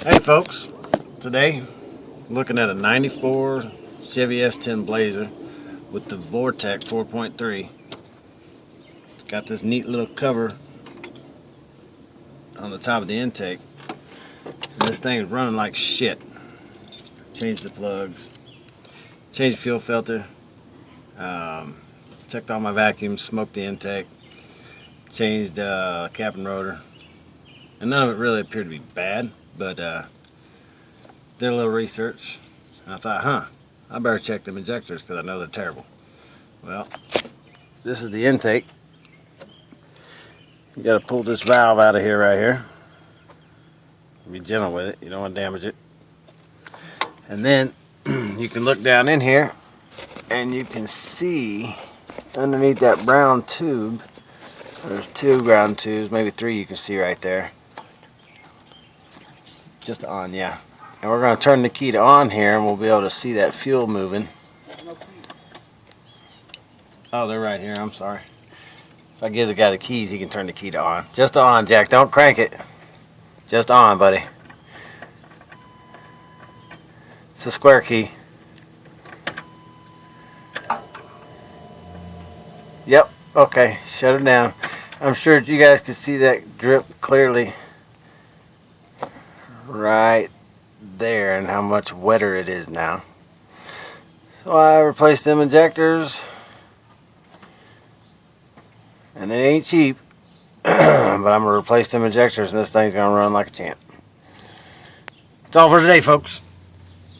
Hey folks, today looking at a 94 Chevy S-10 Blazer with the Vortec 4.3. It's got this neat little cover on the top of the intake, and this thing is running like shit. Changed the plugs, changed the fuel filter, checked all my vacuums, smoked the intake, changed cap and rotor, and none of it really appeared to be bad. But did a little research, and I thought, I better check them injectors because I know they're terrible. Well, this is the intake. You got to pull this valve out of here right here. Be gentle with it, you don't want to damage it. And then you can look down in here and you can see underneath that brown tube, there's two ground tubes, maybe three you can see right there. Just on, yeah. And we're going to turn the key to on here and we'll be able to see that fuel moving. Oh, they're right here, I'm sorry. If I give the guy the keys, he can turn the key to on. Just on, Jack, don't crank it. Just on, buddy. It's a square key. Yep, okay, shut it down. I'm sure that you guys can see that drip clearly right there and how much wetter it is now. So I replaced them injectors, and it ain't cheap, but I'm gonna replace them injectors and this thing's gonna run like a champ. That's all for today, folks.